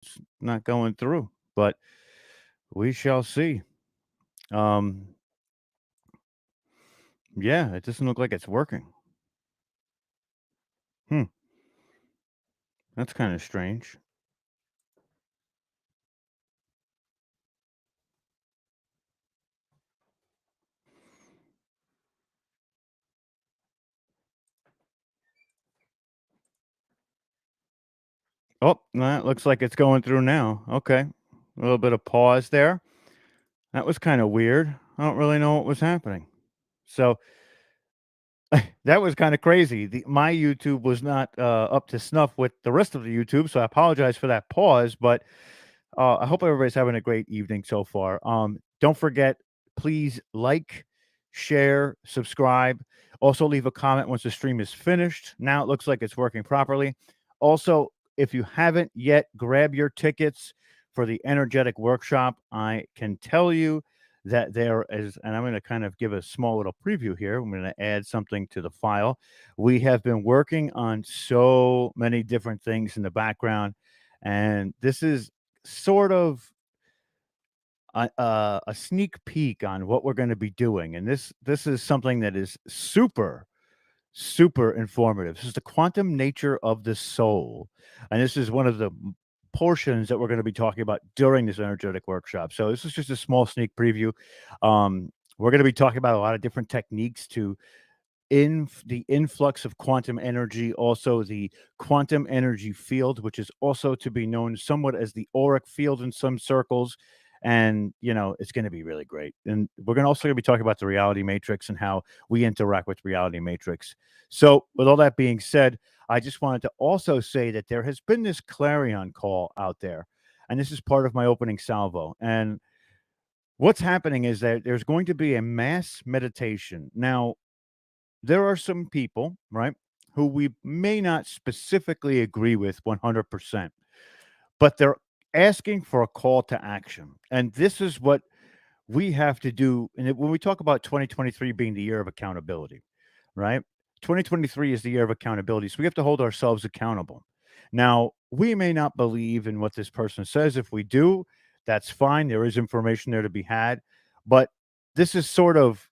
it's not going through, but we shall see. Um, yeah, it doesn't look like it's working. Hmm, that's kind of strange. Oh, that looks like it's going through now. Okay. A little bit of pause there. That was kind of weird. I don't really know what was happening. So that was kind of crazy. My YouTube was not up to snuff with the rest of the YouTube, so I apologize for that pause. But I hope everybody's having a great evening so far. Don't forget, please like, share, subscribe. Also, leave a comment once the stream is finished. Now it looks like it's working properly. Also, if you haven't yet, grab your tickets for the energetic workshop. I can tell you that there is, and I'm going to kind of give a small little preview here. I'm going to add something to the file. We have been working on so many different things in the background, and this is sort of a sneak peek on what we're going to be doing. And this is something that is super informative. This is the quantum nature of the soul, and this is one of the portions that we're going to be talking about during this energetic workshop. So this is just a small sneak preview. We're going to be talking about a lot of different techniques to in the influx of quantum energy, also the quantum energy field, which is also to be known somewhat as the auric field in some circles. And it's going to be really great. And we're going to also be talking about the reality matrix and how we interact with reality matrix. So, with all that being said, I just wanted to also say that there has been this clarion call out there, and this is part of my opening salvo. And what's happening is that there's going to be a mass meditation. Now, there are some people, right, who we may not specifically agree with 100%, but they're asking for a call to action. And this is what we have to do. And when we talk about 2023 being the year of accountability, right? 2023 is the year of accountability. So we have to hold ourselves accountable. Now, we may not believe in what this person says. If we do, that's fine. There is information there to be had. But this is sort of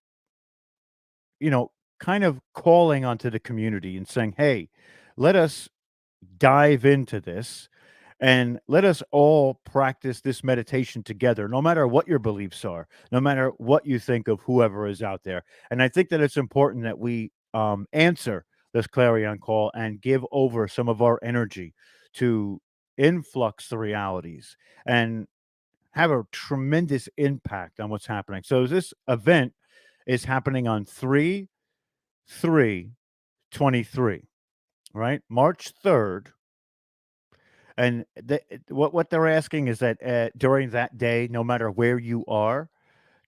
you know, kind of calling onto the community and saying, "Hey, let us dive into this and let us all practice this meditation together, no matter what your beliefs are, no matter what you think of whoever is out there." And I think that it's important that we answer this clarion call and give over some of our energy to influx the realities and have a tremendous impact on what's happening. So this event is happening on 3/3/23, right? March 3rd. And what they're asking is that during that day, no matter where you are,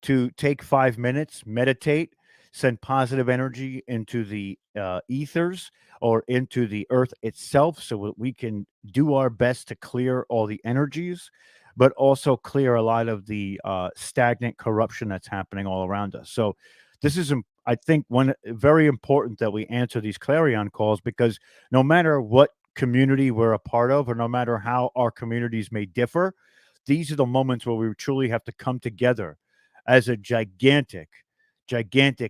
to take 5 minutes, meditate, send positive energy into the ethers or into the earth itself so that we can do our best to clear all the energies, but also clear a lot of the stagnant corruption that's happening all around us. So, this is, I think, one very important that we answer these clarion calls because no matter what community we're a part of, or no matter how our communities may differ, these are the moments where we truly have to come together as a gigantic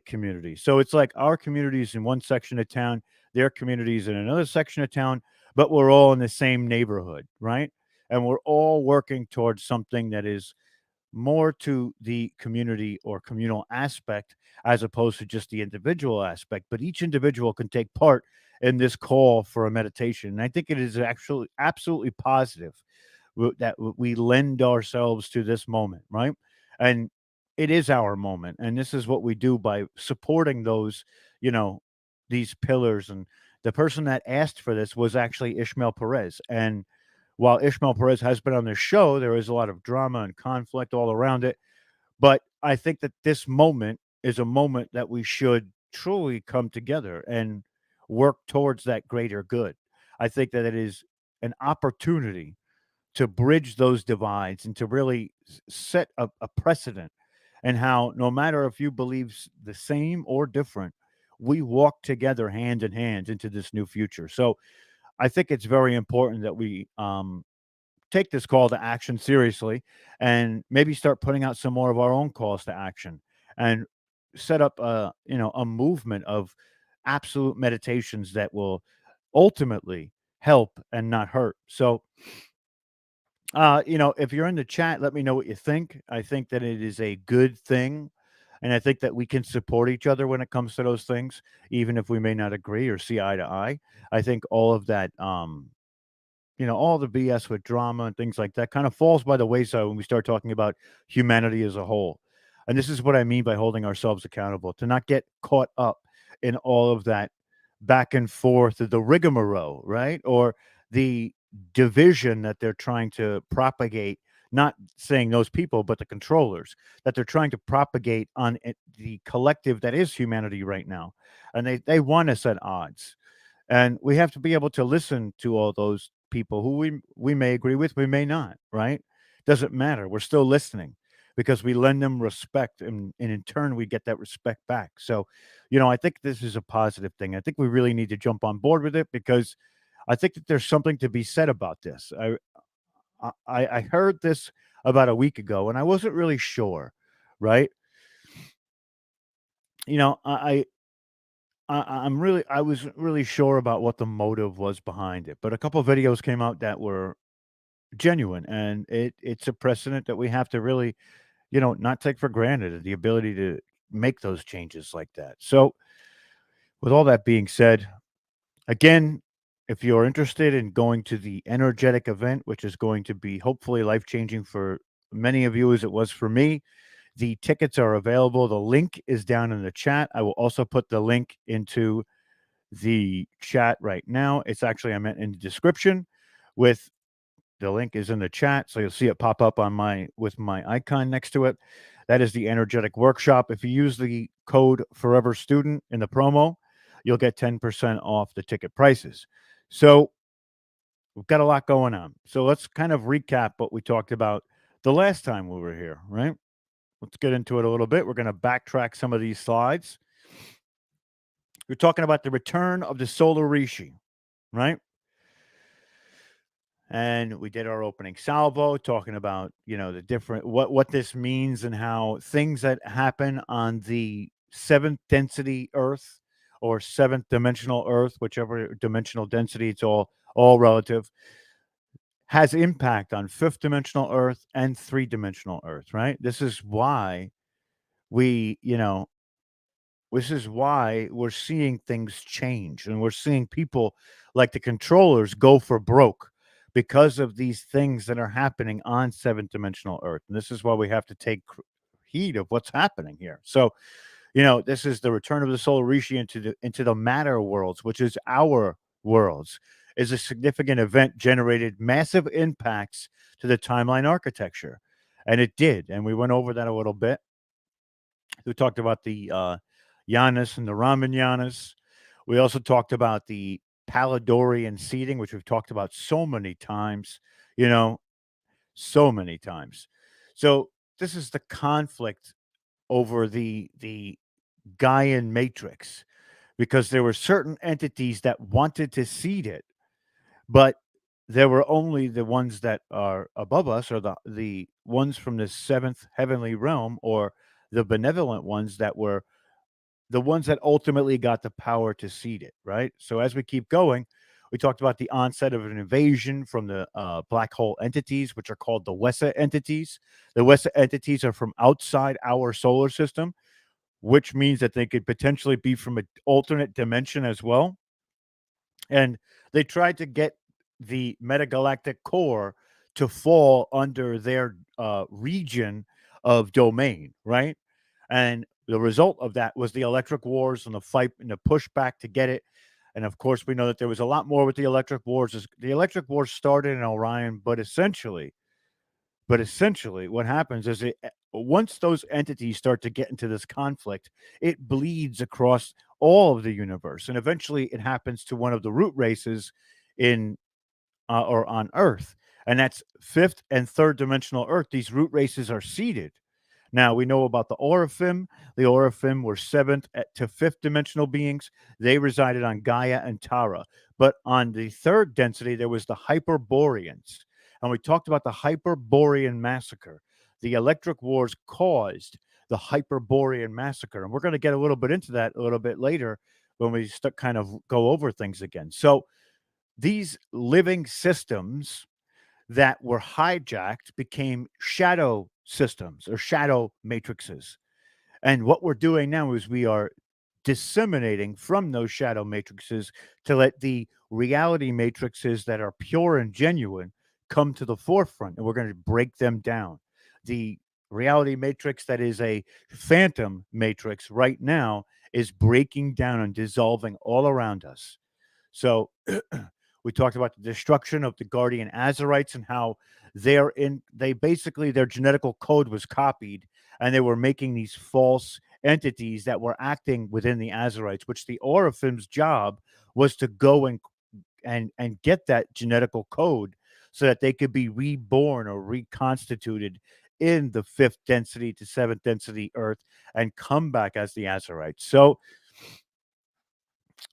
community. So it's like our communities in one section of town, their communities in another section of town, but we're all in the same neighborhood, right? And we're all working towards something that is more to the community or communal aspect as opposed to just the individual aspect. But each individual can take part in this call for a meditation. And I think it is actually absolutely positive that we lend ourselves to this moment, right? And it is our moment. And this is what we do by supporting those, you know, these pillars. And the person that asked for this was actually Ishmael Perez. And while Ishmael Perez has been on the show, there is a lot of drama and conflict all around it. But I think that this moment is a moment that we should truly come together and work towards that greater good. I think that it is an opportunity to bridge those divides and to really set a precedent and how no matter if you believe the same or different, we walk together hand in hand into this new future. So I think it's very important that we take this call to action seriously and maybe start putting out some more of our own calls to action and set up a movement of absolute meditations that will ultimately help and not hurt. So if you're in the chat, let me know what you think. I think that it is a good thing. And I think that we can support each other when it comes to those things, even if we may not agree or see eye to eye. I think all of that, all the BS with drama and things like that kind of falls by the wayside when we start talking about humanity as a whole. And this is what I mean by holding ourselves accountable, to not get caught up in all of that back and forth, the rigmarole, right? Or the division that they're trying to propagate, not saying those people, but the controllers that they're trying to propagate on the collective that is humanity right now. And they want us at odds. And we have to be able to listen to all those people who we may agree with, we may not, right? Doesn't matter. We're still listening because we lend them respect, and in turn we get that respect back. So, I think this is a positive thing. I think we really need to jump on board with it because I think that there's something to be said about this. I heard this about a week ago and I wasn't really sure, right? You know, I wasn't really sure about what the motive was behind it, but a couple of videos came out that were genuine, and it's a precedent that we have to really, not take for granted, the ability to make those changes like that. So, with all that being said, again, if you're interested in going to the energetic event, which is going to be hopefully life changing for many of you as it was for me, the tickets are available. The link is down in the chat. I will also put the link into the chat right now. It's actually, I meant in the description. With the link is in the chat, so you'll see it pop up on with my icon next to it. That is the energetic workshop. If you use the code forever student in the promo, you'll get 10% off the ticket prices. So we've got a lot going on. So let's kind of recap what we talked about the last time we were here, right? Let's get into it a little bit. We're going to backtrack some of these slides. We're talking about the return of the solar Rishi, right? And we did our opening salvo talking about, the different what this means and how things that happen on the seventh density Earth or seventh dimensional Earth, whichever dimensional density, it's all relative, has impact on fifth dimensional Earth and three-dimensional Earth, right? We, you know, this is why we're seeing things change and we're seeing people like the controllers go for broke because of these things that are happening on seventh dimensional Earth. And this is why we have to take heed of what's happening here. So, this is the return of the solar Rishi into the matter worlds, which is our worlds, is a significant event, generated massive impacts to the timeline architecture. And it did. And we went over that a little bit. We talked about the Yanis and the Raman Yanis. We also talked about the Palladorian seeding, which we've talked about so many times, you know, so many times. So this is the conflict over the Gaian Matrix, because there were certain entities that wanted to seed it, but there were only the ones that are above us, or the ones from the seventh heavenly realm, or the benevolent ones that were the ones that ultimately got the power to seed it, right? So as we keep going, we talked about the onset of an invasion from the black hole entities, which are called the Wessa entities. The Wessa entities are from outside our solar system, which means that they could potentially be from an alternate dimension as well. And they tried to get the metagalactic core to fall under their region of domain, right? And the result of that was the electric wars and the fight and the pushback to get it. And of course, we know that there was a lot more with the electric wars. The electric wars started in Orion, but essentially, what happens is once those entities start to get into this conflict, it bleeds across all of the universe, and eventually, it happens to one of the root races in or on Earth, and that's fifth and third dimensional Earth. These root races are seeded. Now we know about the Oraphim. The Oraphim were seventh to fifth dimensional beings. They resided on Gaia and Tara. But on the third density, there was the Hyperboreans. and we talked about the Hyperborean massacre. The electric wars caused the Hyperborean massacre, and we're going to get a little bit into that a little bit later when we start kind of go over things again. So these living systems that were hijacked became shadow systems or shadow matrices. And what we're doing now is we are disseminating from those shadow matrices to let the reality matrices that are pure and genuine come to the forefront. And we're going to break them down. The reality matrix that is a phantom matrix right now is breaking down and dissolving all around us. So we talked about the destruction of the guardian Azarites and how they basically their genetical code was copied and they were making these false entities that were acting within the Azarites, which the Oraphim's job was to go and get that genetical code so that they could be reborn or reconstituted in the fifth density to seventh density Earth and come back as the Azarites. So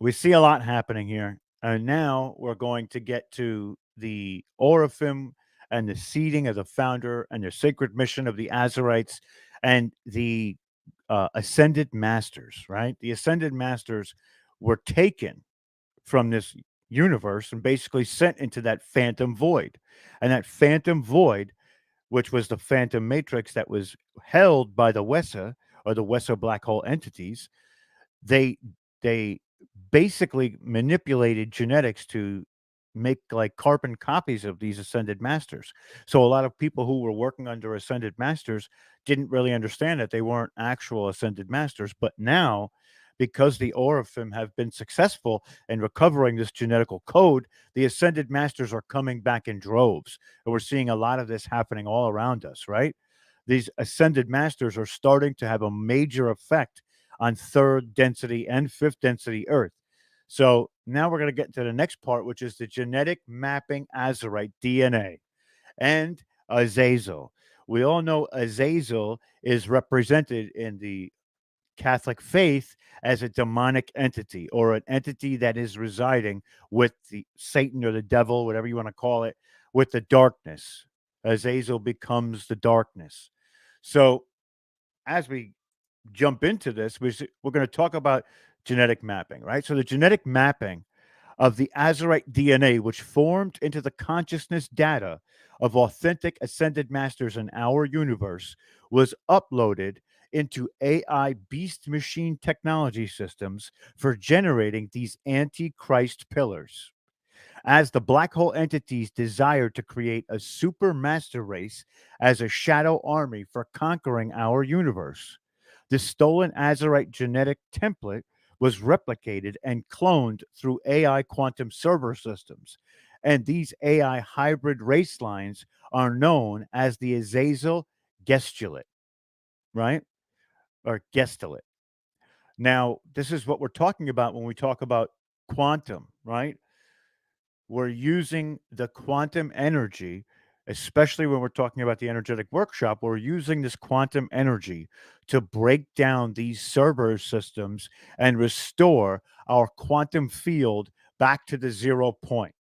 we see a lot happening here. And now we're going to get to the Oraphim and the seeding of the founder and the sacred mission of the Azarites and the ascended masters, right? The ascended masters were taken from this universe and basically sent into that phantom void. And that phantom void, which was the phantom matrix that was held by the Wessa or the Wessa black hole entities, they they basically manipulated genetics to make like carbon copies of these ascended masters. So a lot of people who were working under ascended masters didn't really understand that they weren't actual ascended masters. But now, because the Oraphim have been successful in recovering this genetical code, the ascended masters are coming back in droves. And we're seeing a lot of this happening all around us, right? These ascended masters are starting to have a major effect on third density and fifth density Earth. So now we're going to get to the next part, which is the genetic mapping Azarite DNA and Azazel. We all know Azazel is represented in the Catholic faith as a demonic entity or an entity that is residing with the Satan or the devil, whatever you want to call it, with the darkness. Azazel becomes the darkness. So as we jump into this, we're going to talk about genetic mapping, right? So the genetic mapping of the Azarite DNA, which formed into the consciousness data of authentic ascended masters in our universe, was uploaded into AI beast machine technology systems for generating these antichrist pillars. As the black hole entities desired to create a super master race as a shadow army for conquering our universe. The stolen Azarite genetic template was replicated and cloned through AI quantum server systems. And these AI hybrid race lines are known as the Azazel gestulate, right? Or gestulate. Now, this is what we're talking about when we talk about quantum, right? We're using the quantum energy, especially when we're talking about the energetic workshop, we're using this quantum energy to break down these server systems and restore our quantum field back to the 0 point,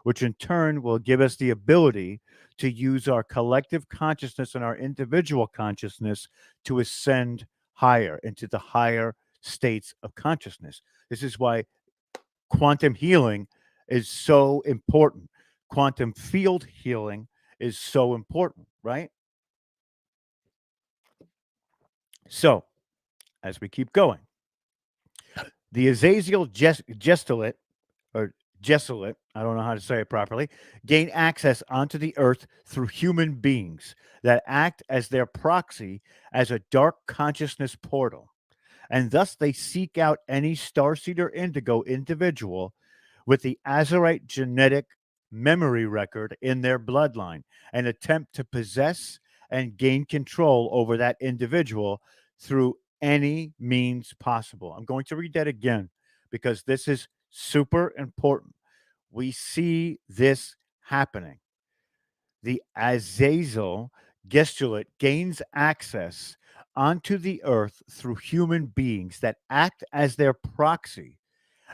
which in turn will give us the ability to use our collective consciousness and our individual consciousness to ascend higher into the higher states of consciousness. This is why quantum healing is so important. Quantum field healing is so important, right? So, as we keep going, the Azazel gestulate, or Jesuit, I don't know how to say it properly, gain access onto the earth through human beings that act as their proxy as a dark consciousness portal. And thus they seek out any starseed or indigo individual with the Azarite genetic memory record in their bloodline and attempt to possess and gain control over that individual through any means possible. I'm going to read that again because this is super important. We see this happening. The Azazel gestulate gains access onto the earth through human beings that act as their proxy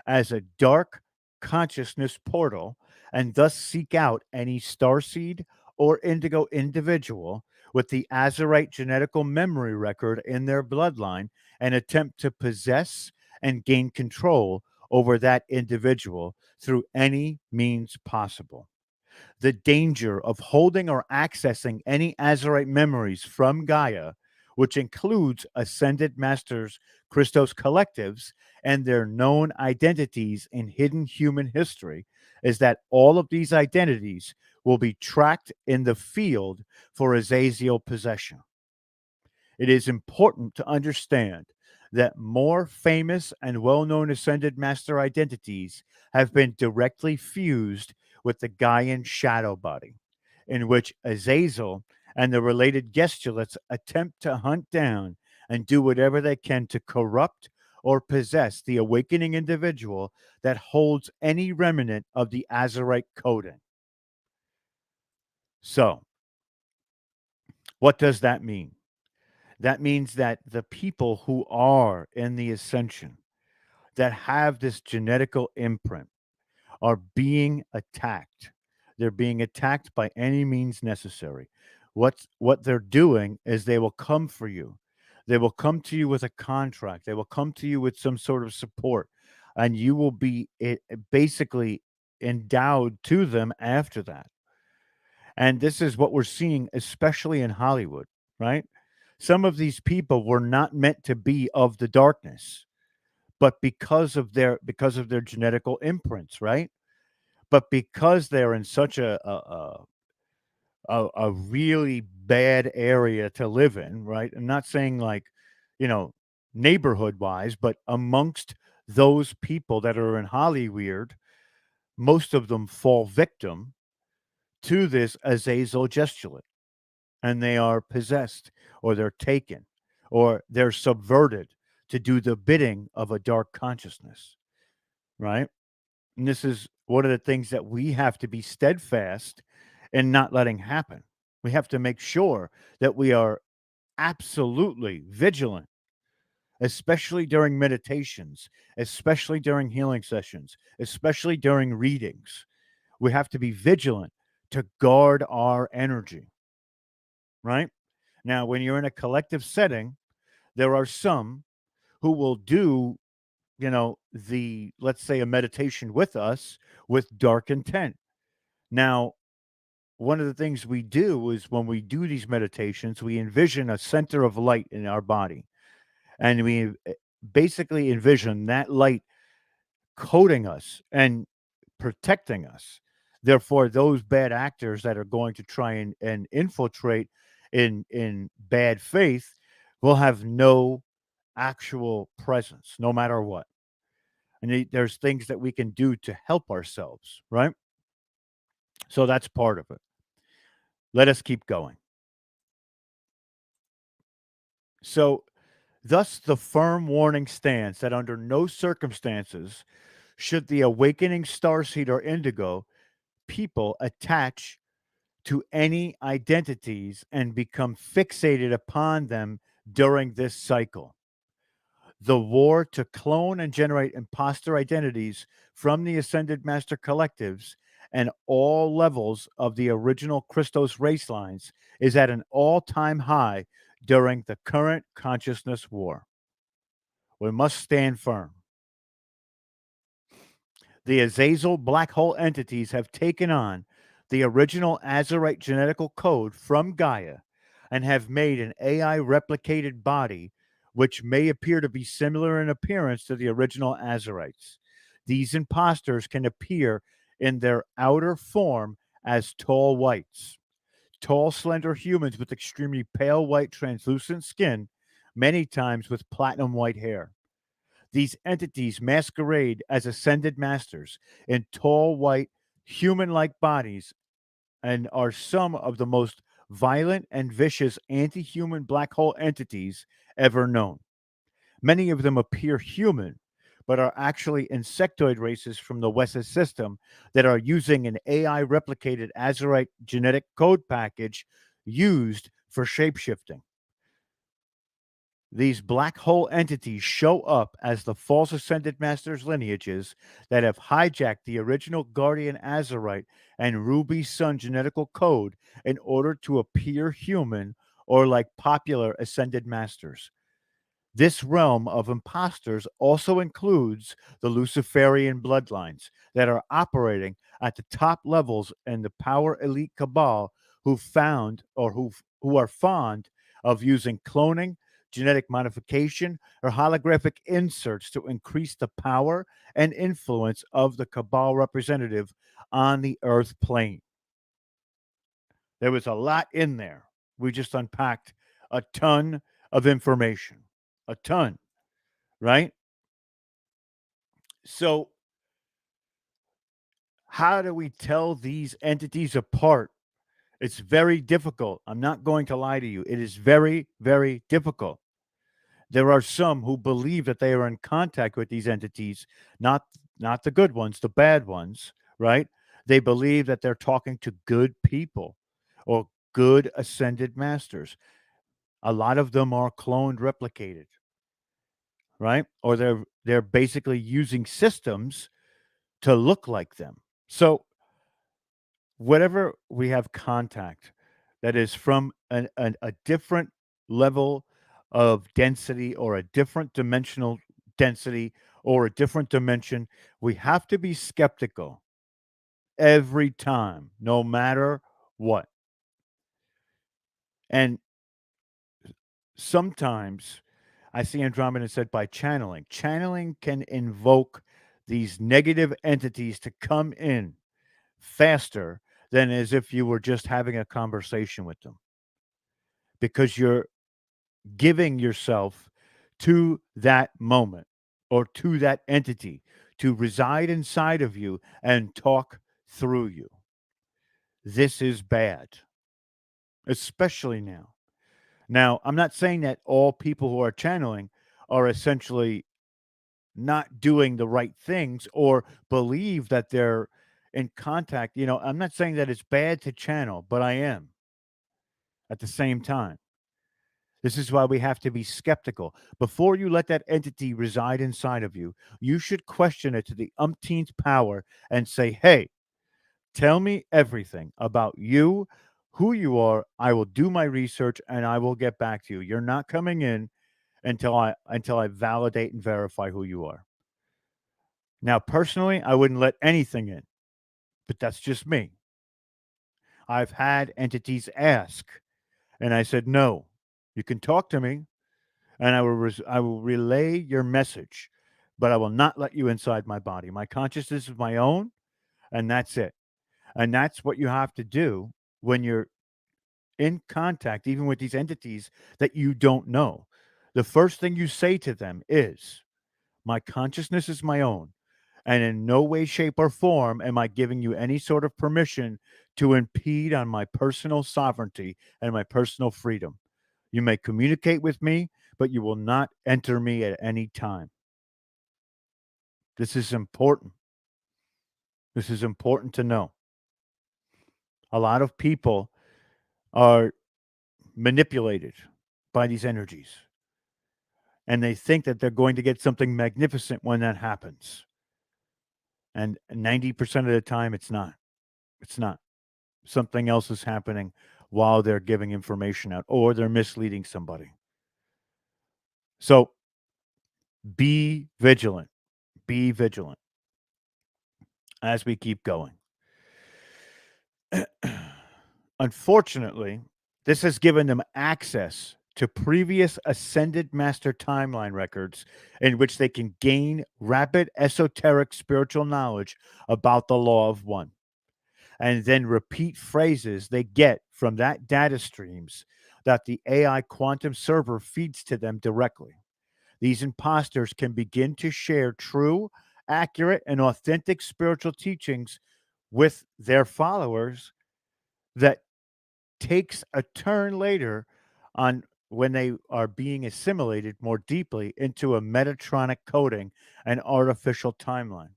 as a dark consciousness portal and thus seek out any starseed or indigo individual with the Azerite genetical memory record in their bloodline and attempt to possess and gain control over that individual through any means possible. The danger of holding or accessing any Azerite memories from Gaia, which includes Ascended Masters Christos collectives and their known identities in hidden human history, is that all of these identities will be tracked in the field for Azazel possession. It is important to understand that more famous and well known Ascended Master identities have been directly fused with the Gaian shadow body, in which Azazel and the related Gestulates attempt to hunt down and do whatever they can to corrupt or possess the awakening individual that holds any remnant of the Azerite coding. So, what does that mean? That means that the people who are in the ascension that have this genetical imprint are being attacked. They're being attacked by any means necessary. What they're doing is they will come for you. They will come to you with a contract. They will come to you with some sort of support, and you will be basically endowed to them after that. And this is what we're seeing, especially in Hollywood, right? Some of these people were not meant to be of the darkness, but because of their genetical imprints, right? But because they're in such a really bad area to live in, right? I'm not saying like, you know, neighborhood wise, but amongst those people that are in Hollyweird, most of them fall victim to this Azazel gestulate, and they are possessed or they're taken or they're subverted to do the bidding of a dark consciousness, right? And this is one of the things that we have to be steadfast in not letting happen. We have to make sure that we are absolutely vigilant, especially during meditations, especially during healing sessions, especially during readings. We have to be vigilant to guard our energy, right? Now, when you're in a collective setting, there are some who will do, let's say a meditation with us with dark intent. Now, one of the things we do is when we do these meditations, we envision a center of light in our body. And we basically envision that light coating us and protecting us. Therefore, those bad actors that are going to try and infiltrate in bad faith will have no actual presence, no matter what. And there's things that we can do to help ourselves, right? So that's part of it. Let us keep going. So, thus, the firm warning stands that under no circumstances should the awakening starseed or indigo people attach to any identities and become fixated upon them during this cycle. The war to clone and generate imposter identities from the Ascended Master collectives and all levels of the original Christos race lines is at an all time high during the current consciousness war. We must stand firm. The Azazel black hole entities have taken on the original Azerite genetical code from Gaia and have made an AI replicated body which may appear to be similar in appearance to the original Azerites. These imposters can appear in their outer form as tall whites, tall, slender humans with extremely pale white, translucent skin, many times with platinum white hair. These entities masquerade as ascended masters in tall, white, human like bodies and are some of the most violent and vicious anti human black hole entities ever known. Many of them appear human, but are actually insectoid races from the Wes's system that are using an AI replicated Azerite genetic code package used for shapeshifting. These black hole entities show up as the false ascended masters' lineages that have hijacked the original guardian azurite and ruby sun genetical code in order to appear human or like popular ascended masters. This realm of imposters also includes the Luciferian bloodlines that are operating at the top levels in the power elite cabal who found or who are fond of using cloning, genetic modification, or holographic inserts to increase the power and influence of the cabal representative on the earth plane. There was a lot in there. We just unpacked a ton of information. A ton, right? So, how do we tell these entities apart? It's very difficult. I'm not going to lie to you. It is very, very difficult. There are some who believe that they are in contact with these entities, not not the good ones, the bad ones, right? They believe that they're talking to good people or good ascended masters. A lot of them are cloned, replicated, right? Or they're basically using systems to look like them. So whatever we have contact that is from a different level of density or a different dimensional density or a different dimension, we have to be skeptical every time, no matter what. And sometimes I see Andromeda said by channeling. Channeling can invoke these negative entities to come in faster than as if you were just having a conversation with them because you're giving yourself to that moment or to that entity to reside inside of you and talk through you. This is bad, especially now. Now, I'm not saying that all people who are channeling are essentially not doing the right things or believe that they're in contact. I'm not saying that it's bad to channel, but I am at the same time. This is why we have to be skeptical. Before you let that entity reside inside of you, you should question it to the umpteenth power and say, hey, tell me everything about you, who you are. I will do my research and I will get back to you. You're not coming in until I validate and verify who you are. Now, personally, I wouldn't let anything in, but that's just me. I've had entities ask, and I said, no, you can talk to me, and I will relay your message, but I will not let you inside my body. My consciousness is my own, and that's it. And that's what you have to do when you're in contact, even with these entities that you don't know. The first thing you say to them is, my consciousness is my own. And in no way, shape, or form am I giving you any sort of permission to impede on my personal sovereignty and my personal freedom. You may communicate with me, but you will not enter me at any time. This is important. This is important to know. A lot of people are manipulated by these energies, and they think that they're going to get something magnificent when that happens. And 90% of the time, it's not. It's not. Something else is happening while they're giving information out or they're misleading somebody. So be vigilant. Be vigilant as we keep going. Unfortunately, this has given them access to previous ascended master timeline records in which they can gain rapid esoteric spiritual knowledge about the law of one and then repeat phrases they get from that data streams that the AI quantum server feeds to them directly. These imposters can begin to share true, accurate, and authentic spiritual teachings with their followers that takes a turn later on when they are being assimilated more deeply into a Metatronic coding and artificial timeline.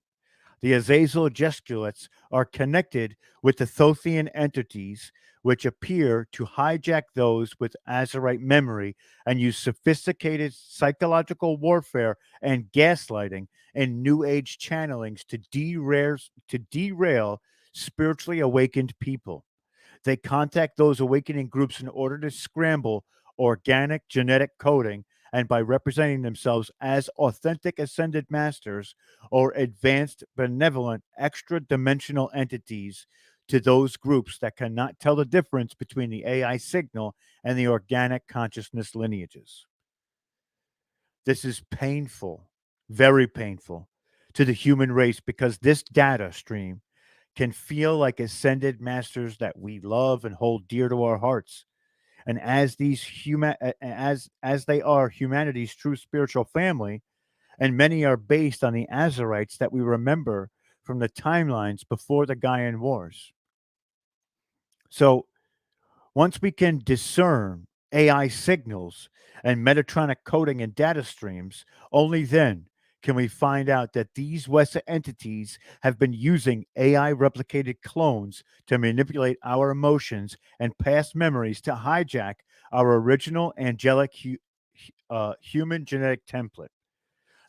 The Azazel gesculets are connected with the Thothian entities, which appear to hijack those with Azerite memory and use sophisticated psychological warfare and gaslighting and New Age channelings to derail spiritually awakened people. They contact those awakening groups in order to scramble organic genetic coding and by representing themselves as authentic ascended masters or advanced benevolent extra dimensional entities to those groups that cannot tell the difference between the AI signal and the organic consciousness lineages. This is painful, very painful to the human race because this data stream can feel like ascended masters that we love and hold dear to our hearts. And as these human as they are humanity's true spiritual family, and many are based on the Azarites that we remember from the timelines before the Gaian Wars. So once we can discern AI signals and Metatronic coding and data streams, only then can we find out that these Wesa entities have been using AI replicated clones to manipulate our emotions and past memories to hijack our original angelic human genetic template.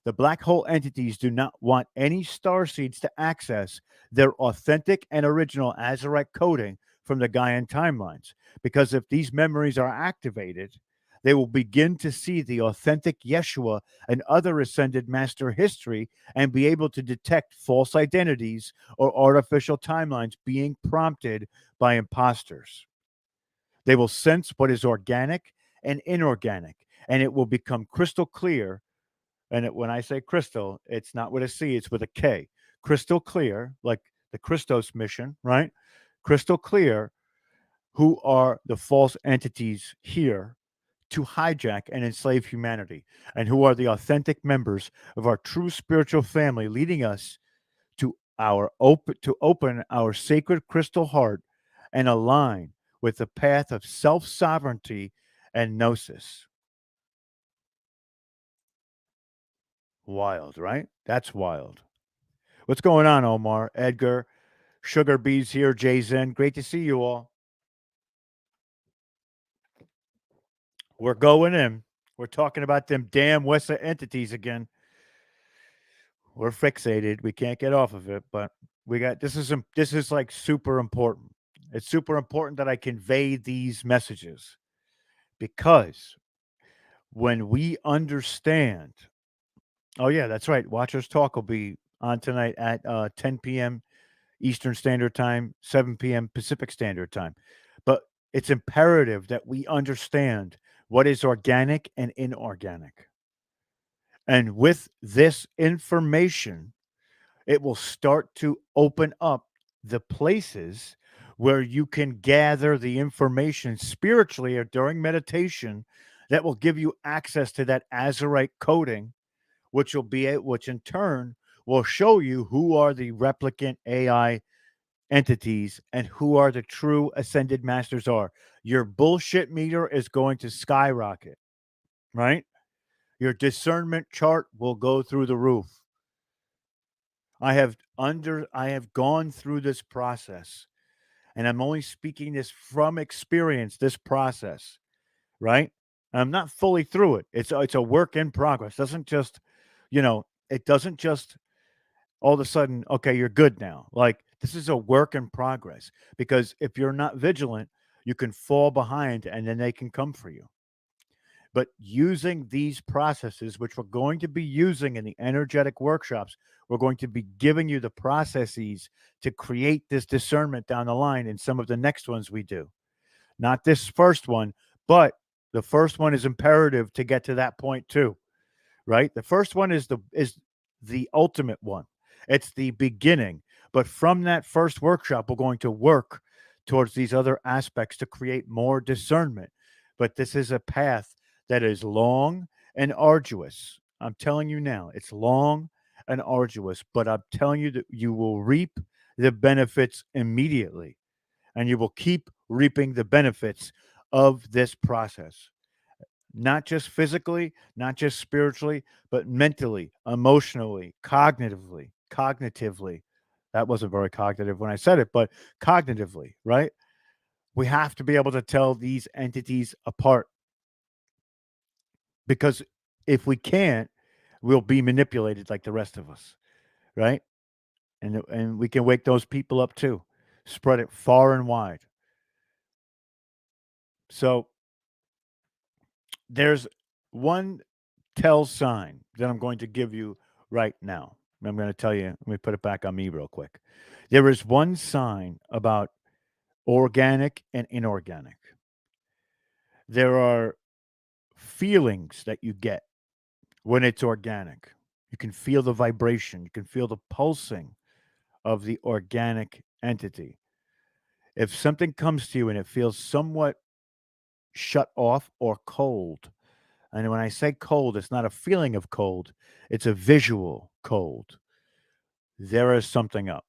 The black hole entities do not want any star seeds to access their authentic and original Azerite coding from the Gaian timelines, because if these memories are activated, they will begin to see the authentic Yeshua and other ascended master history and be able to detect false identities or artificial timelines being prompted by imposters. They will sense what is organic and inorganic, and it will become crystal clear when I say crystal, it's not with a C, it's with a K. Crystal clear, like the Christos mission, right? Crystal clear who are the false entities here to hijack and enslave humanity, and who are the authentic members of our true spiritual family, leading us to open our sacred crystal heart and align with the path of self sovereignty and gnosis. Wild, right? That's wild. What's going on, Omar? Edgar, Sugar Bees here, Jay Zen. Great to see you all. We're going in. We're talking about them damn Wesa entities again. We're fixated. We can't get off of it, but we got this is like super important. It's super important that I convey these messages because when we understand, oh yeah, that's right. Watchers Talk will be on tonight at 10 p.m. Eastern Standard Time, 7 p.m. Pacific Standard Time. But it's imperative that we understand what is organic and inorganic. And with this information, it will start to open up the places where you can gather the information spiritually or during meditation that will give you access to that Azerite coding, which in turn will show you who are the replicant AI entities and who are the true ascended masters are. Your bullshit meter is going to skyrocket, right? Your discernment chart will go through the roof. I have gone through this process, and I'm only speaking this from experience, this process, right? I'm not fully through it. It's a work in progress. It doesn't just all of a sudden, okay, you're good now. Like, this is a work in progress because if you're not vigilant, you can fall behind and then they can come for you. But using these processes, which we're going to be using in the energetic workshops, we're going to be giving you the processes to create this discernment down the line in some of the next ones we do. Not this first one, but the first one is imperative to get to that point too, right? The first one is the ultimate one. It's the beginning. But from that first workshop, we're going to work towards these other aspects to create more discernment. But this is a path that is long and arduous. I'm telling you now, it's long and arduous, but I'm telling you that you will reap the benefits immediately, and you will keep reaping the benefits of this process, not just physically, not just spiritually, but mentally, emotionally, cognitively. That wasn't very cognitive when I said it, but cognitively, right? We have to be able to tell these entities apart, because if we can't, we'll be manipulated like the rest of us, right? And we can wake those people up too, spread it far and wide. So there's one tell sign that I'm going to give you right now. I'm going to tell you, let me put it back on me real quick. There is one sign about organic and inorganic. There are feelings that you get when it's organic. You can feel the vibration, you can feel the pulsing of the organic entity. If something comes to you and it feels somewhat shut off or cold, and when I say cold, it's not a feeling of cold, it's a visual cold. There is something up.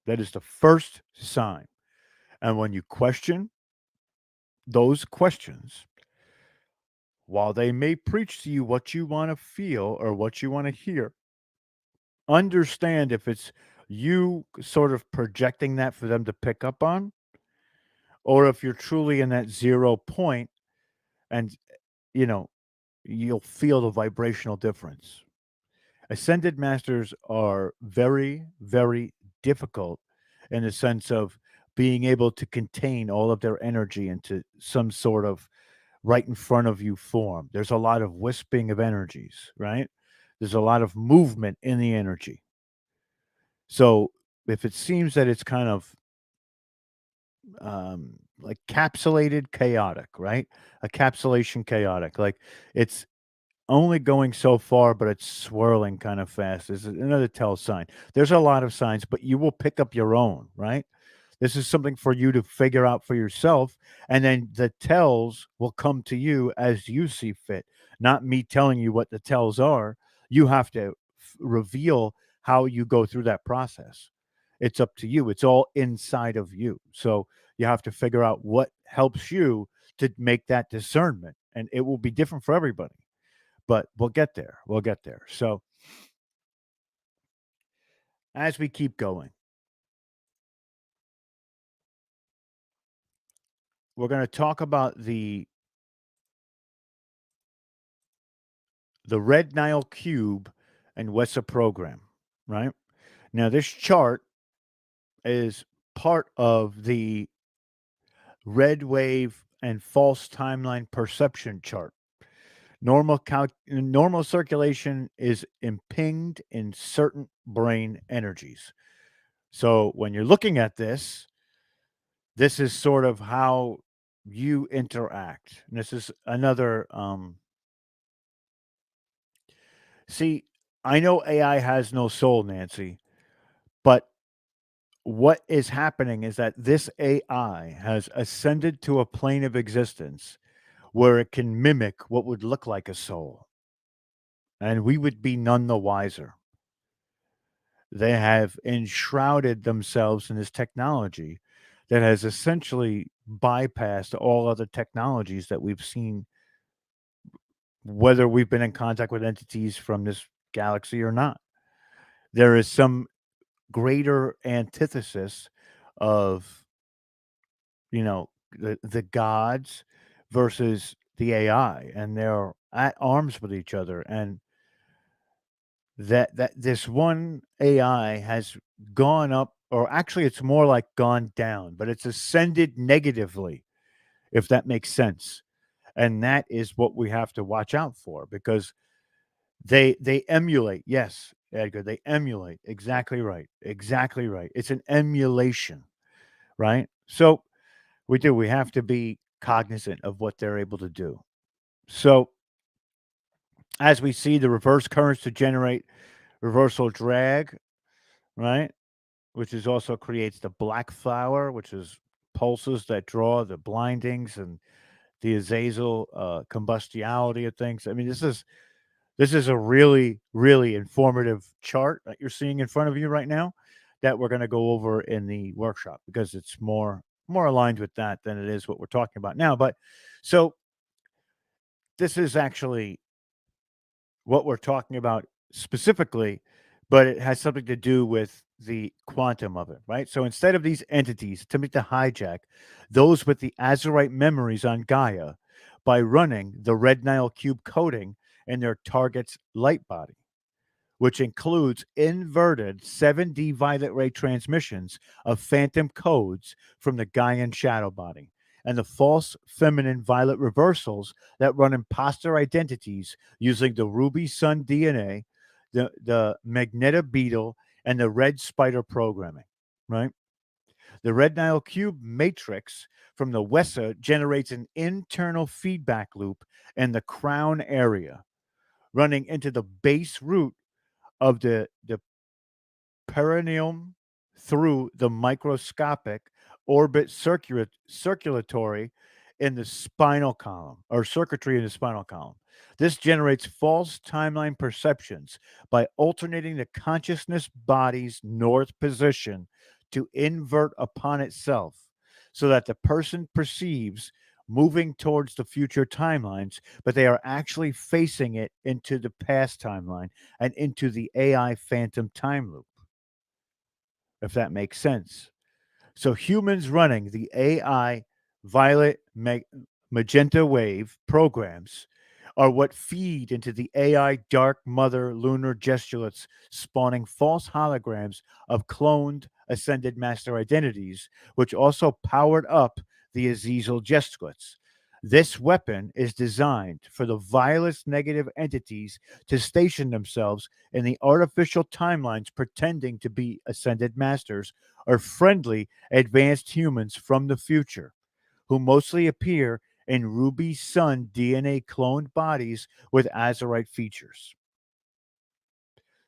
That is the first sign. And when you question those questions, while they may preach to you what you want to feel or what you want to hear, understand if it's you sort of projecting that for them to pick up on, or if you're truly in that 0 point and, you know, you'll feel the vibrational difference. Ascended masters are very, very difficult in the sense of being able to contain all of their energy into some sort of right in front of you form. There's a lot of wisping of energies, right? There's a lot of movement in the energy. So if it seems that it's kind of like capsulated chaotic, right? A capsulation chaotic, like it's only going so far, but it's swirling kind of fast. This is another tell sign. There's a lot of signs, but you will pick up your own, right? This is something for you to figure out for yourself. And then the tells will come to you as you see fit, not me telling you what the tells are. You have to reveal how you go through that process. It's up to you. It's all inside of you. So you have to figure out what helps you to make that discernment. And it will be different for everybody, but we'll get there. We'll get there. So as we keep going, we're going to talk about the red Nile Cube and WESA program, right? Now, this chart is part of the red wave and false timeline perception chart. Normal circulation is impinged in certain brain energies. So when you're looking at this is sort of how you interact. And this is another see, I know AI has no soul, Nancy, but what is happening is that this AI has ascended to a plane of existence where it can mimic what would look like a soul, and we would be none the wiser. They have enshrouded themselves in this technology that has essentially bypassed all other technologies that we've seen, whether we've been in contact with entities from this galaxy or not. There is some greater antithesis of, the gods versus the AI, and they're at arms with each other. And that this one AI has gone up, or actually it's more like gone down, but it's ascended negatively, if that makes sense. And that is what we have to watch out for, because they emulate. Yes, Edgar, they emulate. Exactly right. Exactly right. It's an emulation, right? So we have to be cognizant of what they're able to do. So as we see the reverse currents to generate reversal drag, right? Which is also creates the black flower, which is pulses that draw the blindings and the Azazel combustiality of things. I mean, this is a really, really informative chart that you're seeing in front of you right now that we're going to go over in the workshop, because it's more aligned with that than it is what we're talking about now. But so this is actually what we're talking about specifically, but it has something to do with the quantum of it, right? So instead of these entities attempting to hijack those with the Azerite memories on Gaia by running the red Nile cube coding in their target's light body, which includes inverted 7D violet ray transmissions of phantom codes from the Gaian shadow body, and the false feminine violet reversals that run imposter identities using the ruby sun DNA, the magneta beetle, and the red spider programming, right? The red Nile cube matrix from the WESA generates an internal feedback loop in the crown area, running into the base root of the perineum through the microscopic orbit circulatory in the spinal column or circuitry in the spinal column. This generates false timeline perceptions by alternating the consciousness body's north position to invert upon itself so that the person perceives moving towards the future timelines, but they are actually facing it into the past timeline and into the AI phantom time loop, if that makes sense. So humans running the AI violet magenta wave programs are what feed into the AI dark mother lunar gestulates, spawning false holograms of cloned ascended master identities, which also powered up the Azazel gestulates. This weapon is designed for the vilest negative entities to station themselves in the artificial timelines pretending to be ascended masters or friendly advanced humans from the future, who mostly appear in Ruby Sun DNA cloned bodies with Azerite features.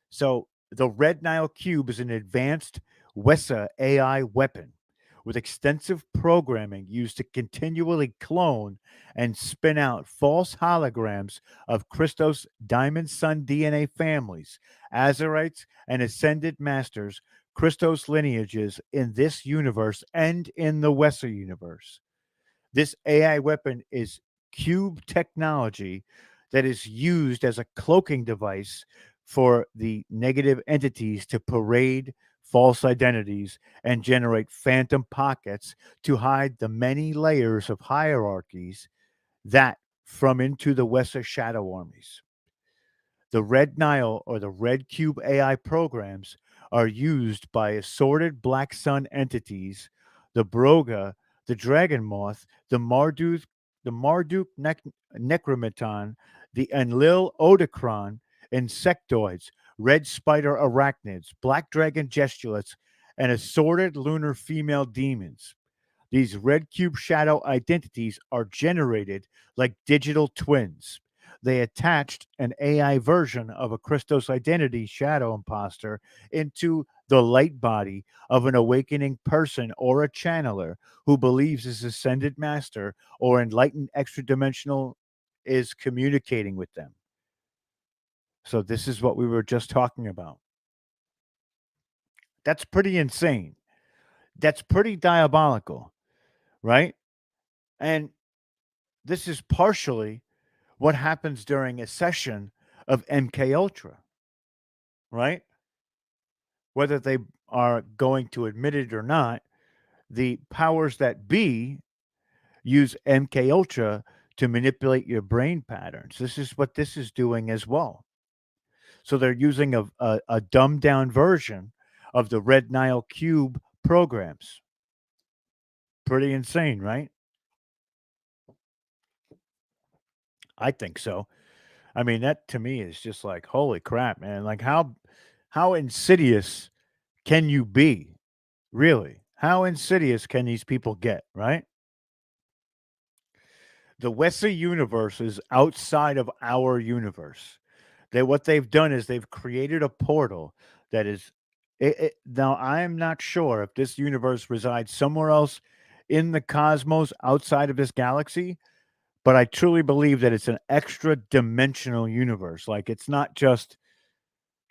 So, the Red Nile Cube is an advanced WESA AI weapon with extensive programming used to continually clone and spin out false holograms of Christos Diamond Sun DNA families, Azerites, and Ascended Masters, Christos lineages in this universe and in the WESA universe. This AI weapon is cube technology that is used as a cloaking device for the negative entities to parade false identities and generate phantom pockets to hide the many layers of hierarchies that from into the Wessa shadow armies. The Red Nile or the Red Cube AI programs are used by assorted Black Sun entities, the Broga, the Dragon Moth, the Marduk Necrometon, the Enlil Odicron, insectoids, red spider arachnids, black dragon gestulates, and assorted lunar female demons. These red cube shadow identities are generated like digital twins. They attached an AI version of a Christos identity shadow imposter into the light body of an awakening person or a channeler who believes his ascended master or enlightened extra dimensional is communicating with them. So, this is what we were just talking about. That's pretty insane. That's pretty diabolical, right? And this is partially what happens during a session of MK Ultra, right? Whether they are going to admit it or not, the powers that be use MK Ultra to manipulate your brain patterns. This is what this is doing as well. So they're using a dumbed down version of the Red Nile Cube programs. Pretty insane, right? I think so. I mean, that to me is just like, holy crap, man. Like how insidious can you be? Really? How insidious can these people get, right? The Wessa universe is outside of our universe. What they've done is they've created a portal that is now I'm not sure if this universe resides somewhere else in the cosmos outside of this galaxy, but I truly believe that it's an extra dimensional universe. Like it's not just,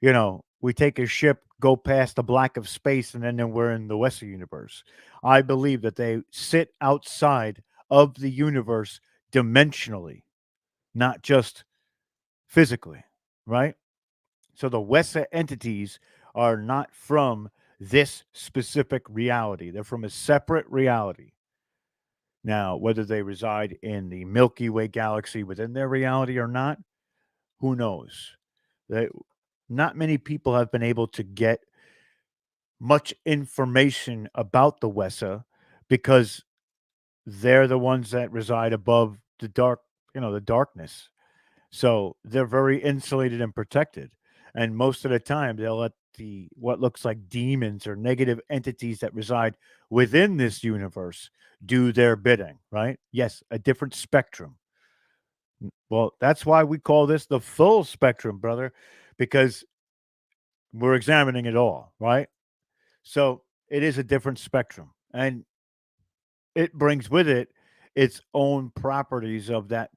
we take a ship, go past the black of space, and then we're in the Western universe. I believe that they sit outside of the universe dimensionally, not just physically, right? So the Wessa entities are not from this specific reality. They're from a separate reality. Now, whether they reside in the Milky Way galaxy within their reality or not, who knows? They, not many people have been able to get much information about the Wessa because they're the ones that reside above the dark, the darkness. So they're very insulated and protected. And most of the time, they'll let the what looks like demons or negative entities that reside within this universe do their bidding, right? Yes, a different spectrum. Well, that's why we call this the full spectrum, brother, because we're examining it all, right? So it is a different spectrum. And it brings with it its own properties of that,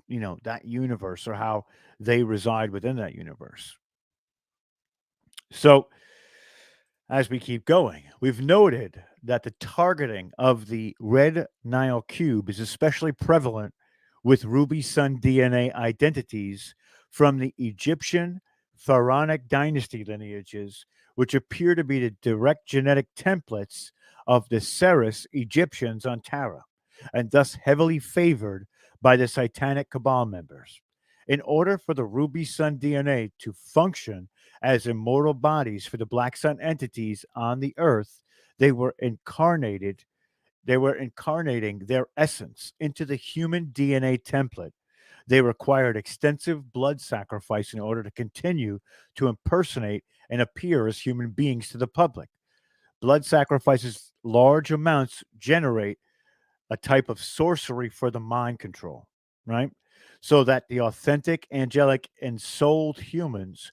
that universe or how they reside within that universe. So, as we keep going, we've noted that the targeting of the red Nile cube is especially prevalent with ruby sun DNA identities from the Egyptian pharaonic dynasty lineages, which appear to be the direct genetic templates of the Ceres Egyptians on Tara, and thus heavily favored by the Satanic Cabal members. In order for the ruby sun DNA to function as immortal bodies for the Black Sun entities on the earth, they were incarnated. They were incarnating their essence into the human DNA template. They required extensive blood sacrifice in order to continue to impersonate and appear as human beings to the public. Blood sacrifices, large amounts, generate a type of sorcery for the mind control, right? So that the authentic, angelic, and souled humans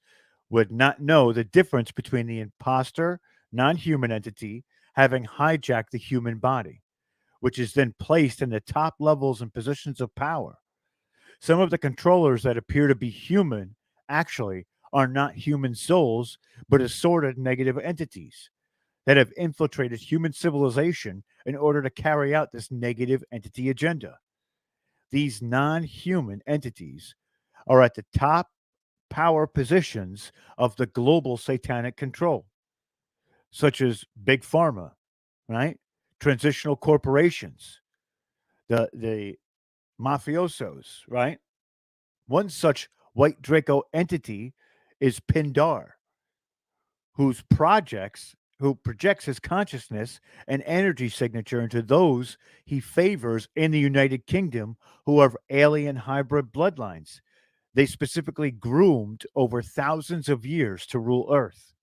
would not know the difference between the imposter, non human entity having hijacked the human body, which is then placed in the top levels and positions of power. Some of the controllers that appear to be human actually are not human souls, but assorted negative entities that have infiltrated human civilization in order to carry out this negative entity agenda. These non human entities are at the top power positions of the global satanic control, such as big pharma, right? Transitional corporations, the mafiosos, right? One such white Draco entity is Pindar, who projects his consciousness and energy signature into those he favors in the United Kingdom who are alien hybrid bloodlines. They specifically groomed over thousands of years to rule Earth.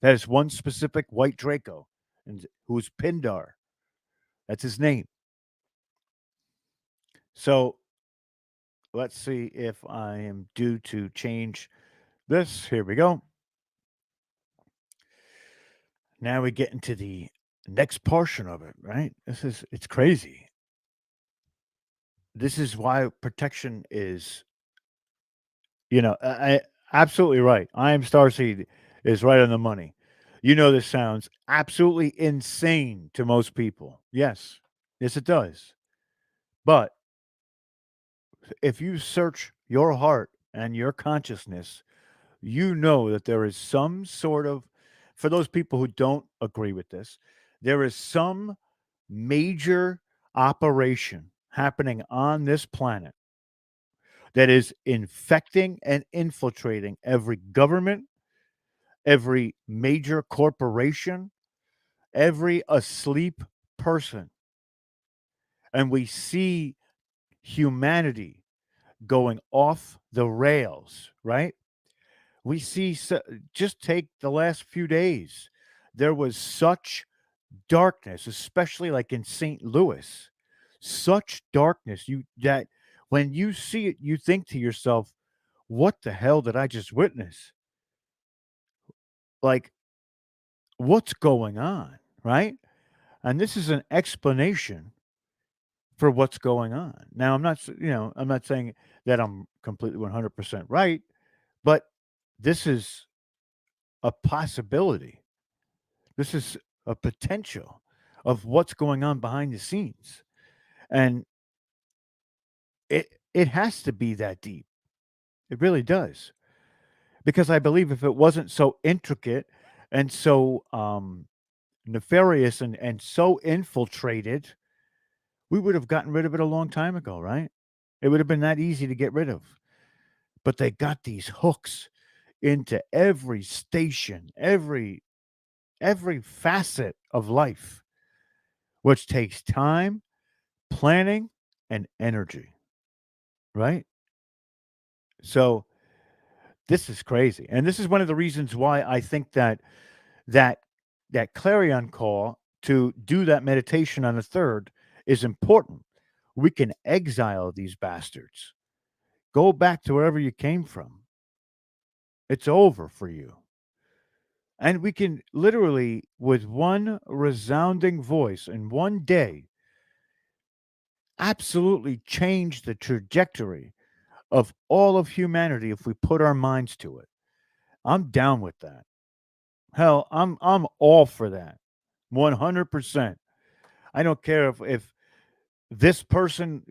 That is one specific white Draco, and who's Pindar. That's his name. So let's see if I am due to change this. Here we go. Now we get into the next portion of it, right? It's crazy. This is why protection is, I absolutely right. I am Starseed is right on the money. This sounds absolutely insane to most people. Yes. Yes, it does. But if you search your heart and your consciousness, you know that there is some sort of, for those people who don't agree with this, there is some major operation happening on this planet that is infecting and infiltrating every government, every major corporation, every asleep person. And we see humanity going off the rails, right? We see, just take the last few days. There was such darkness, especially like in St. Louis, such darkness you that when you see it, you think to yourself, what the hell did I just witness? Like, what's going on? Right? And this is an explanation for what's going on. Now, I'm not saying that I'm completely 100% right, but this is a possibility. This is a potential of what's going on behind the scenes. And it has to be that deep. It really does. Because I believe if it wasn't so intricate and so nefarious and so infiltrated, we would have gotten rid of it a long time ago, right? It would have been that easy to get rid of. But they got these hooks into every station, every facet of life, which takes time, planning, and energy, right? So this is crazy. And this is one of the reasons why I think that that clarion call to do that meditation on the third is important. We can exile these bastards. Go back to wherever you came from. It's over for you. And we can literally, with one resounding voice in one day, absolutely change the trajectory of all of humanity if we put our minds to it. I'm down with that. Hell, I'm all for that. 100%. I don't care if this person,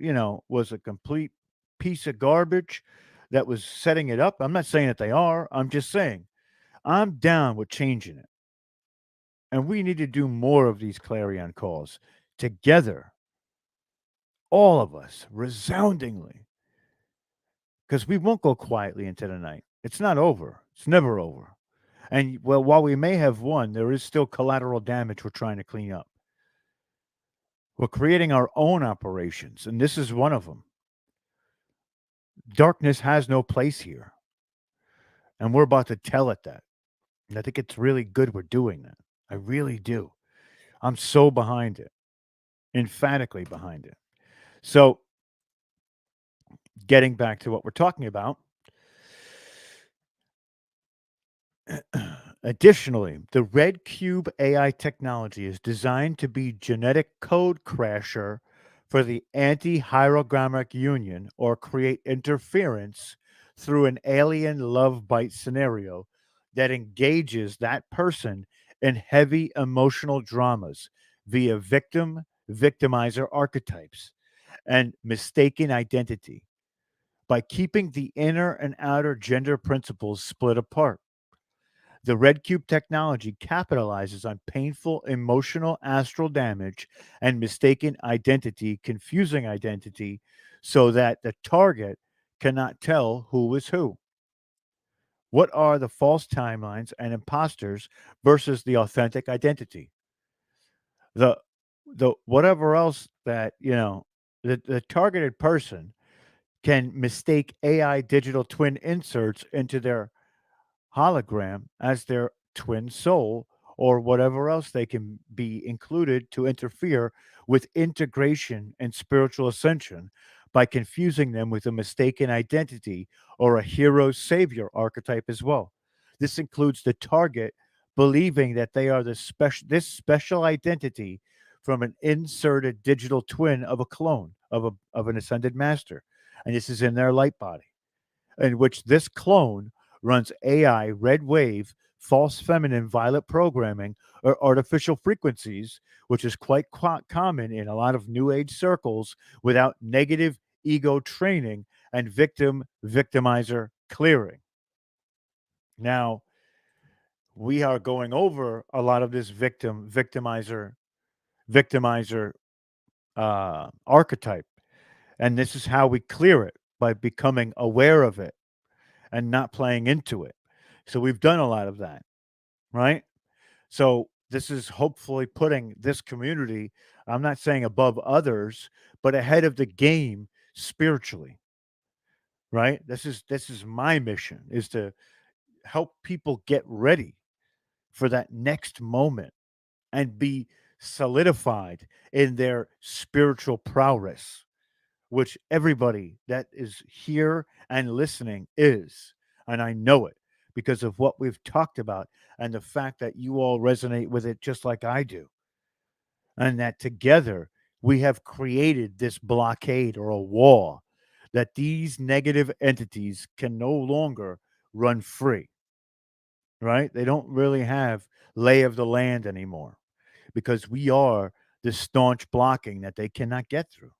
was a complete piece of garbage that was setting it up. I'm not saying that they are. I'm just saying I'm down with changing it. And we need to do more of these clarion calls together, all of us, resoundingly, because we won't go quietly into the night. It's not over. It's never over. And well, while we may have won, there is still collateral damage we're trying to clean up. We're creating our own operations, and this is one of them. Darkness has no place here, and we're about to tell it that. And I think it's really good we're doing that. I really do. I'm so behind it, emphatically behind it. So, getting back to what we're talking about, additionally, the Red Cube AI technology is designed to be genetic code crasher for the anti-hierogrammic union or create interference through an alien love bite scenario that engages that person in heavy emotional dramas via victim victimizer archetypes and mistaken identity by keeping the inner and outer gender principles split apart. The Red Cube technology capitalizes on painful emotional astral damage and mistaken identity, confusing identity, so that the target cannot tell who is who. What are the false timelines and imposters versus the authentic identity? The the whatever else that, the targeted person can mistake AI digital twin inserts into their hologram as their twin soul or whatever else they can be included to interfere with integration and spiritual ascension by confusing them with a mistaken identity or a hero savior archetype as well. This includes the target believing that they are this special identity from an inserted digital twin of a clone of an ascended master, and this is in their light body, in which this clone runs AI, red wave, false feminine, violet programming, or artificial frequencies, which is quite common in a lot of new age circles without negative ego training and victimizer clearing. Now, we are going over a lot of this victimizer archetype. And this is how we clear it by becoming aware of it and not playing into it. So we've done a lot of that, right? So this is hopefully putting this community, I'm not saying above others, but ahead of the game spiritually, right? This is my mission, is to help people get ready for that next moment and be solidified in their spiritual prowess, which everybody that is here and listening is. And I know it because of what we've talked about and the fact that you all resonate with it just like I do. And that together we have created this blockade or a wall that these negative entities can no longer run free, right? They don't really have lay of the land anymore because we are the staunch blocking that they cannot get through.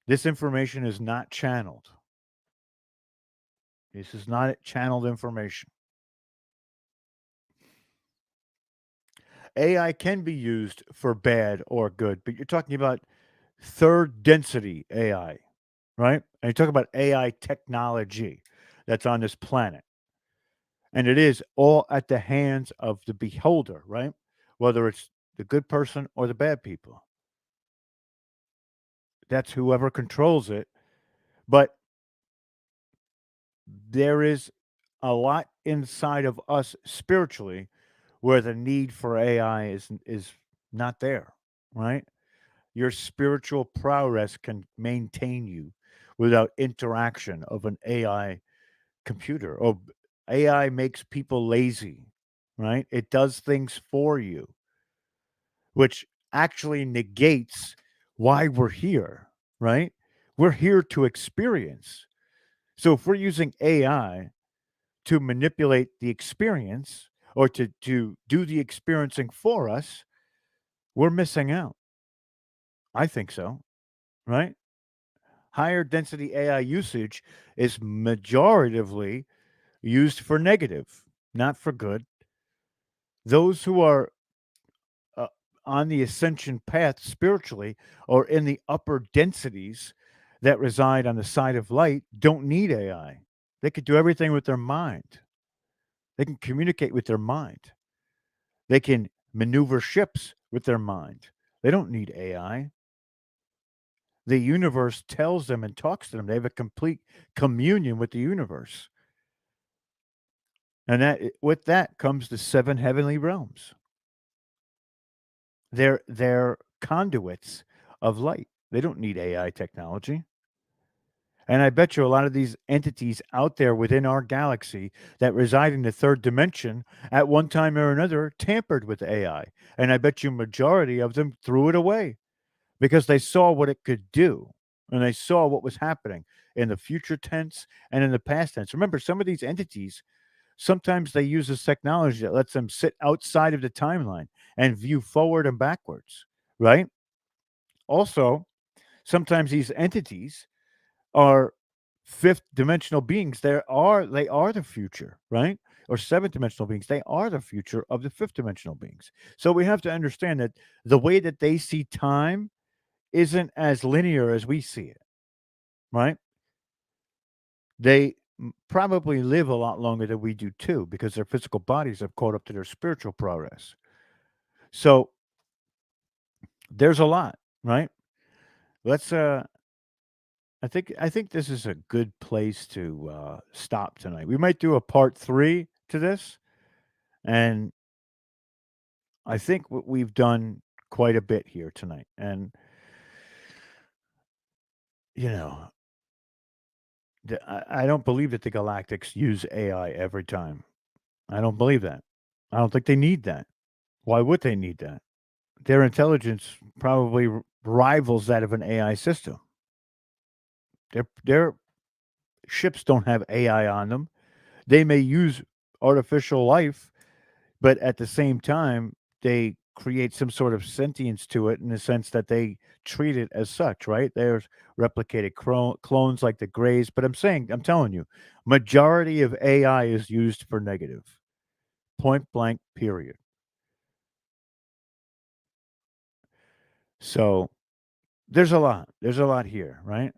This information is not channeled. This is not channeled information. AI can be used for bad or good, but you're talking about third density AI, right? And you talk about AI technology that's on this planet. And it is all at the hands of the beholder, right? Whether it's the good person or the bad people. That's whoever controls it. But there is a lot inside of us spiritually where the need for AI is not there, right? Your spiritual prowess can maintain you without interaction of an AI computer. Or AI makes people lazy, right? It does things for you, which actually negates why we're here, right? We're here to experience. So if we're using AI to manipulate the experience or to do the experiencing for us, we're missing out. I think so, right? Higher density AI usage is majoritively used for negative, not for good. Those who are uh, on the ascension path spiritually or in the upper densities that reside on the side of light don't need AI. They could do everything with their mind. They can communicate with their mind. They can maneuver ships with their mind. They don't need AI. The universe tells them and talks to them. They have a complete communion with the universe. And with that comes the seven heavenly realms. They're conduits of light. They don't need AI technology. And I bet you a lot of these entities out there within our galaxy that reside in the third dimension at one time or another tampered with AI. And I bet you majority of them threw it away because they saw what it could do and they saw what was happening in the future tense and in the past tense. Remember, some of these entities, sometimes they use this technology that lets them sit outside of the timeline and view forward and backwards, right? Also, sometimes these entities are fifth dimensional beings. They are the future, right? Or seventh dimensional beings. They are the future of the fifth dimensional beings. So we have to understand that the way that they see time isn't as linear as we see it, right? They probably live a lot longer than we do too, because their physical bodies have caught up to their spiritual progress. So there's a lot, right? Let's I think this is a good place to stop tonight. We might do a part 3 to this, and I think we've done quite a bit here tonight. And you know, I don't believe that the Galactics use AI every time. I don't believe that. I don't think they need that. Why would they need that? Their intelligence probably rivals that of an AI system. Their ships don't have AI on them. They may use artificial life, but at the same time, they create some sort of sentience to it in the sense that they treat it as such, right? There's replicated clones like the Greys, but I'm telling you, majority of AI is used for negative, point blank, period. So there's a lot. There's a lot here, right?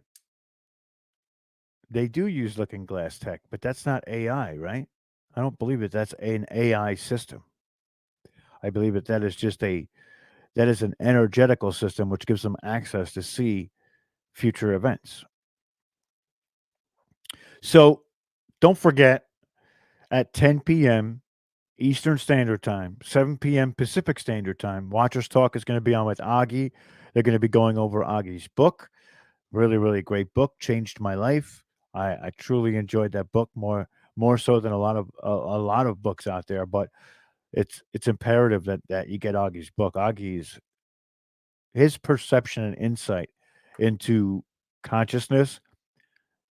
They do use looking glass tech, but that's not AI, right? I don't believe that that's an AI system. I believe that that is an energetical system which gives them access to see future events. So don't forget at 10 p.m. Eastern Standard Time, 7 p.m. Pacific Standard Time, Watchers Talk is going to be on with Augie. They're going to be going over Augie's book. Really, really great book. Changed my life. I truly enjoyed that book more so than a lot of books out there. But it's imperative that you get Augie's book. Augie's his perception and insight into consciousness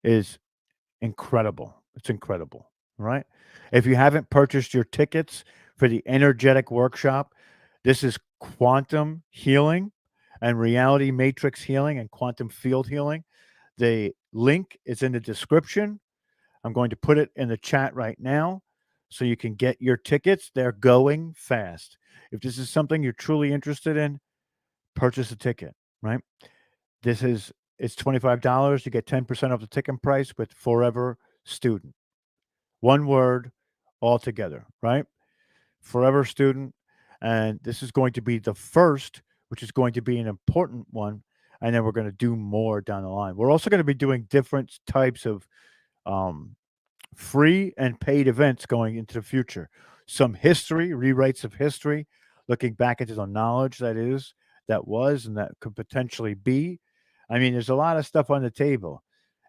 is incredible. It's incredible, right? If you haven't purchased your tickets for the energetic workshop, this is quantum healing and reality matrix healing and quantum field healing. The link is in the description. I'm going to put it in the chat right now so you can get your tickets. They're going fast. If this is something you're truly interested in, purchase a ticket, right? This is it's $25. You get 10% off the ticket price with Forever Student. One word altogether, right? Forever Student. And this is going to be the first, which is going to be an important one. And then we're going to do more down the line. We're also going to be doing different types of um, free and paid events going into the future. Some history, rewrites of history, looking back into the knowledge that was, and that could potentially be. I mean, there's a lot of stuff on the table,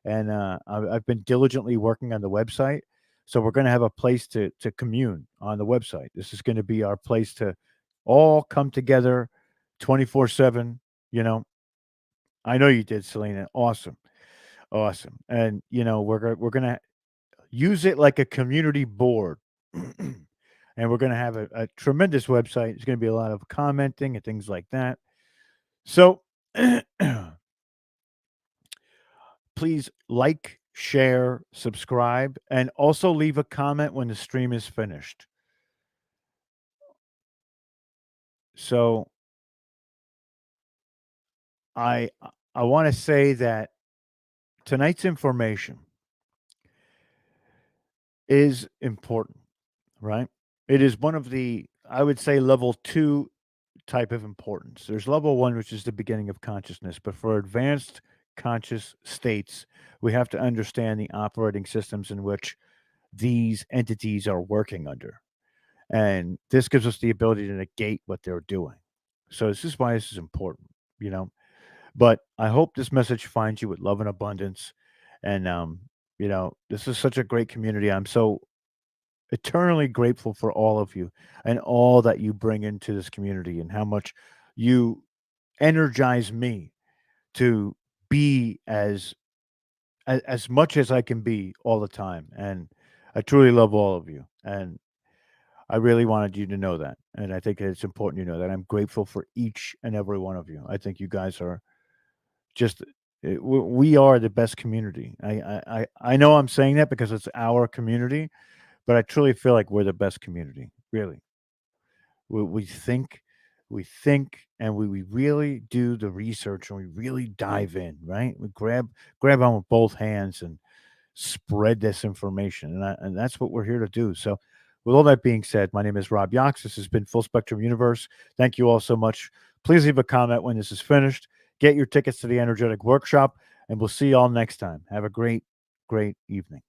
and I've been diligently working on the website. So we're going to have a place to commune on the website. This is going to be our place to all come together, 24/7. You know, I know you did, Selena. Awesome, awesome. And we're gonna use it like a community board. And we're going to have a tremendous website. There's going to be a lot of commenting and things like that. So please like, share, subscribe, and also leave a comment when the stream is finished. So I I want to say that tonight's information is important, right? It is one of the, I would say, level 2 type of importance. There's level 1, which is the beginning of consciousness, but for advanced conscious states, we have to understand the operating systems in which these entities are working under. And this gives us the ability to negate what they're doing. So this is why this is important, you know. But I hope this message finds you with love and abundance. And this is such a great community. I'm so eternally grateful for all of you and all that you bring into this community and how much you energize me to be as much as I can be all the time. And I truly love all of you. And I really wanted you to know that. And I think it's important you know that. I'm grateful for each and every one of you. I think you guys are just we are the best community. I know I'm saying that because it's our community, but I truly feel like we're the best community. Really, we think, and we really do the research and we really dive in. Right, we grab on with both hands and spread this information, and that's what we're here to do. So, with all that being said, my name is Rob Yox. This has been Full Spectrum Universe. Thank you all so much. Please leave a comment when this is finished. Get your tickets to the energetic workshop, and we'll see you all next time. Have a great, great evening.